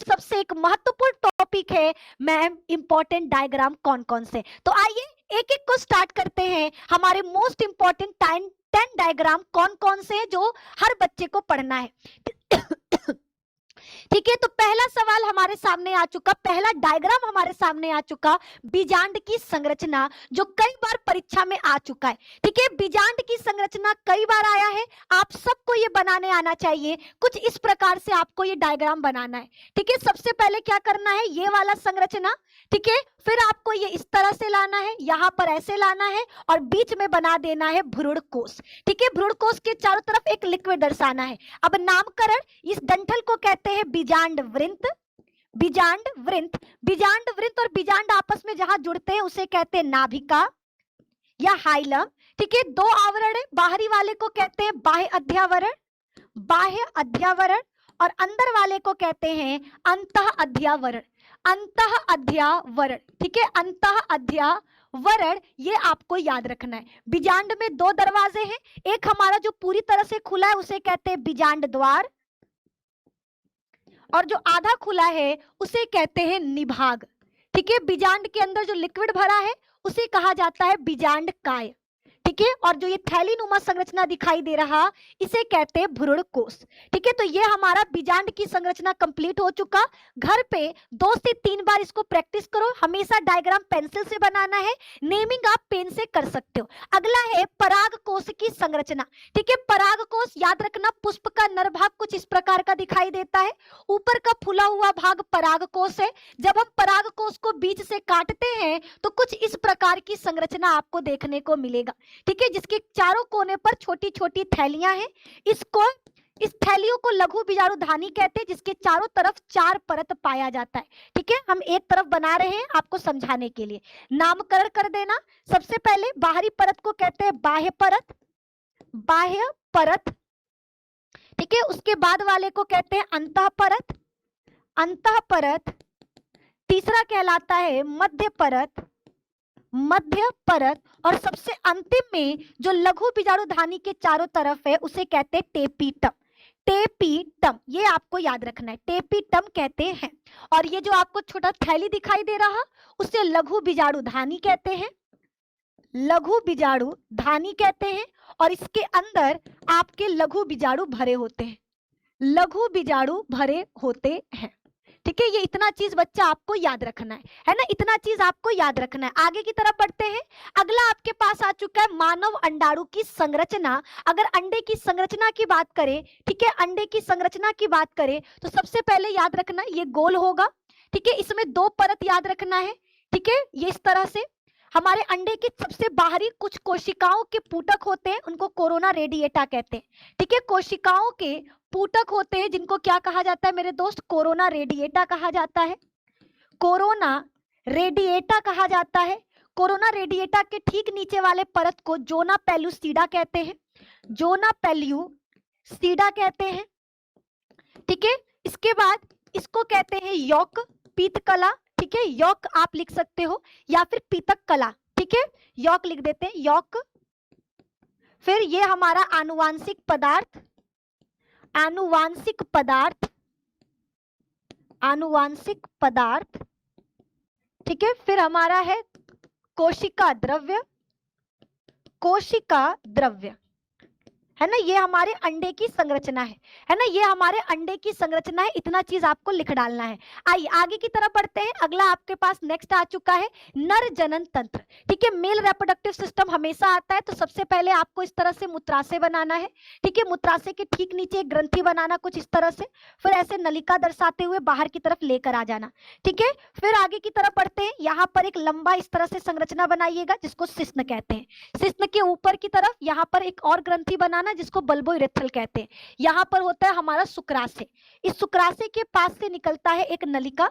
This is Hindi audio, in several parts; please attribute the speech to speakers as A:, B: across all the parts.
A: सबसे एक महत्वपूर्ण टॉपिक है मैम, इंपॉर्टेंट डायग्राम कौन कौन से। तो आइए एक एक को स्टार्ट करते हैं। हमारे मोस्ट इंपॉर्टेंट 10 डायग्राम कौन कौन से हैं जो हर बच्चे को पढ़ना है। ठीक है, तो पहला सवाल हमारे सामने आ चुका, पहला डायग्राम हमारे सामने आ चुका, बीजांड की संरचना, जो कई बार परीक्षा में आ चुका है। ठीक है, बीजांड की संरचना कई बार आया है, आप सबको ये बनाने आना चाहिए। कुछ इस प्रकार से आपको ये डायग्राम बनाना है। ठीक है, सबसे पहले क्या करना है, ये वाला संरचना। ठीक है, फिर आपको ये इस तरह से लाना है, यहां पर ऐसे लाना है और बीच में बना देना है भ्रूण कोश। ठीक है, भ्रूण कोश के चारों तरफ एक लिक्विड दर्शाना है। अब नामकरण, इस डंठल को कहते हैं बीजांड वृंत। बीजांड वृंत, बीजांड वृंत और बीजांड आपस में जहां जुड़ते हैं उसे कहते हैं नाभिका या हाइलम। ठीक है, दो आवरण है, बाहरी वाले को कहते हैं बाह्य अध्यावरण, बाह्य अध्यावरण, और अंदर वाले को कहते हैं अंतः अध्यावरण, अंतः अध्यावरण। ठीक है, अंतः अध्यावरण, ये आपको याद रखना है। बीजांड में दो दरवाजे हैं, एक हमारा जो पूरी तरह से खुला है उसे कहते हैं बीजांड द्वार, और जो आधा खुला है उसे कहते हैं निभाग। ठीक है, बीजांड के अंदर जो लिक्विड भरा है उसे कहा जाता है बीजांड काय। ठीक है, और जो ये थैलीनुमा संरचना दिखाई दे रहा, इसे कहते हैं भ्रूण कोश। ठीक है, तो ये हमारा बीजांड की संरचना कंप्लीट हो चुका। घर पे 2 से 3 बार इसको प्रैक्टिस करो। हमेशा डायग्राम पेंसिल से बनाना है, नेमिंग आप पेन से कर सकते हो। अगला है पराग कोश की संरचना। ठीक है, पराग कोश याद रखना, पुष्प का नर भाग कुछ इस प्रकार का दिखाई देता है, ऊपर का फूला हुआ भाग पराग कोश है। जब हम पराग कोश को बीच से काटते हैं तो कुछ इस प्रकार की संरचना आपको देखने को मिलेगा। ठीक है, जिसके चारों कोने पर छोटी छोटी थैलियां हैं। इस थैलियों को लघु बीजाणुधानी कहते हैं, जिसके चारों तरफ 4 परत पाया जाता है। ठीक है, हम एक तरफ बना रहे हैं आपको समझाने के लिए, नामकरण कर देना। सबसे पहले बाहरी परत को कहते हैं बाह्य परत, बाह्य परत। ठीक है, उसके बाद वाले को कहते हैं अंतः परत, अंतः परत। तीसरा कहलाता है मध्य परत, मध्य परत, और सबसे अंतिम में जो लघु बीजाणुधानी के चारों तरफ है उसे कहते हैं टेपीटम। टेपीटम, ये आपको याद रखना है, टेपीटम कहते हैं। और ये जो आपको छोटा थैली दिखाई दे रहा उसे लघु बीजाणुधानी कहते हैं, लघु बीजाणुधानी कहते हैं। और इसके अंदर आपके लघु बीजाणु भरे होते हैं, लघु बीजाणु भरे होते हैं। ठीक है, ये इतना चीज बच्चा आपको याद रखना है ना, इतना चीज आपको याद रखना है। आगे की तरफ बढ़ते हैं। अगला आपके पास आ चुका है मानव अंडाणु की संरचना। अगर अंडे की संरचना की बात करें, ठीक है, अंडे की संरचना की बात करें तो सबसे पहले याद रखना ये गोल होगा। ठीक है, इसमें 2 परत याद रखना है। ठीक है, ये इस तरह से हमारे अंडे के सबसे बाहरी कुछ कोशिकाओं के पुटक होते हैं, उनको कोरोना रेडिएटा कहते हैं। ठीक है, कोशिकाओं के पुटक होते हैं जिनको क्या कहा जाता है मेरे दोस्त, कोरोना रेडिएटा कहा जाता है, कोरोना रेडिएटा कहा जाता है। कोरोना रेडिएटा के ठीक नीचे वाले परत को जोना पेलुसिडा कहते हैं, जोना पेल्यूसिडा कहते हैं। ठीक है, इसके बाद इसको कहते हैं यौक पीतकला। ठीक है, यौक आप लिख सकते हो या फिर पीतक कला। ठीक है, यौक लिख देते हैं, यौक। फिर ये हमारा आनुवांशिक पदार्थ, आनुवांशिक पदार्थ, आनुवांशिक पदार्थ। ठीक है, फिर हमारा है कोशिका द्रव्य, कोशिका द्रव्य, है ना, ये हमारे अंडे की संरचना है ना, ये हमारे अंडे की संरचना है। इतना चीज आपको लिख डालना है। आइए आगे की तरफ बढ़ते हैं। अगला आपके पास नेक्स्ट आ चुका है नर जनन तंत्र। ठीक है, मेल रिप्रोडक्टिव सिस्टम हमेशा आता है, तो सबसे पहले आपको इस तरह से मूत्राशय बनाना है। ठीक है, मूत्राशय के ठीक नीचे एक ग्रंथि बनाना कुछ इस तरह से, फिर ऐसे नलिका दर्शाते हुए बाहर की तरफ लेकर आ जाना। ठीक है, फिर आगे की तरफ बढ़ते हैं। यहाँ पर एक लंबा इस तरह से संरचना बनाइएगा जिसको सिस्न कहते हैं। सिस्न के ऊपर की तरफ यहाँ पर एक और ग्रंथि बनाना जिसको बल्बो यूरेथ्रल कहते हैं। यहाँ पर होता है हमारा शुक्राशय, इस शुक्राशय के पास से निकलता है एक नलिका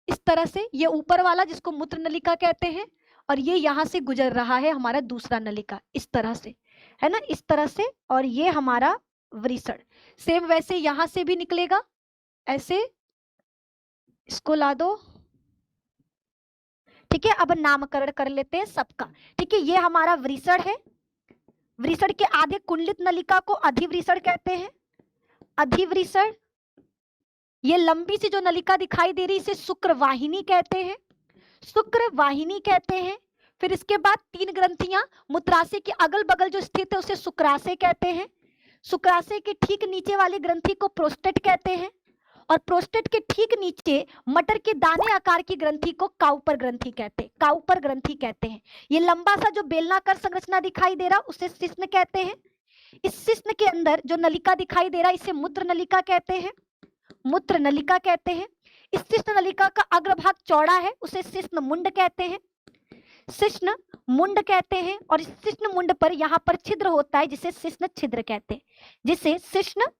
A: इस तरह से, ये ऊपर वाला जिसको मूत्र नलिका कहते हैं, और ये यहाँ से गुजर रहा है हमारा दूसरा नलिका इस तरह से, है ना, इस तरह से। और ये हमारा वृषण, सेम वैसे यहाँ से भी निकलेगा ऐसे, इसको ला दो। ठीक है, अब नामकरण कर लेते हैं सबका। ठीक है, ये हमारा वृषण है, वृषण के आधे कुंडलित नलिका को अधिवृषण कहते हैं, अधिवृषण। ये लंबी सी जो नलिका दिखाई दे रही इसे शुक्रवाहिनी कहते हैं, शुक्रवाहिनी कहते हैं। फिर इसके बाद 3 ग्रंथियां मूत्राशय के अगल बगल जो स्थित है उसे शुक्राशय कहते हैं। शुक्राशय के ठीक नीचे वाली ग्रंथि को प्रोस्टेट कहते हैं और प्रोस्टेट के ठीक नीचे मटर के दाने आकार की ग्रंथि को काउपर ग्रंथि कहते हैं, काउपर ग्रंथि कहते हैं। ये लंबा सा जो बेलनाकार संरचना दिखाई दे रहा उसे शिश्न कहते हैं। इस शिश्न के अंदर जो नलिका दिखाई दे रहा इसे मूत्र नलिका कहते हैं, मूत्र नलिका कहते हैं। इस शिश्न नलिका का अग्रभाग चौड़ा है उसे शिश्न मुंड कहते हैं, शिश्न मुंड कहते हैं। और इस शिश्न मुंड पर यहाँ पर छिद्र होता है जिसे शिश्न छिद्र कहते हैं, जिसे शिश्न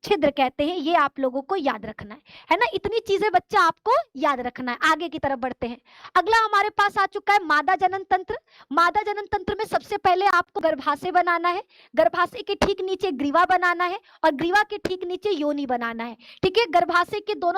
A: छिद्र कहते हैं। ये आप लोगों को याद रखना है ना। इतनी चीजें बच्चा आपको याद रखना है। आगे की तरफ बढ़ते हैं। अगला हमारे पास आ चुका है मादा जनन तंत्र। मादा जनन तंत्र में सबसे पहले आपको गर्भाशय बनाना है, गर्भाशय के ठीक नीचे ग्रीवा बनाना है और ग्रीवा के ठीक नीचे योनि बनाना है। ठीक है, गर्भाशय के दोनों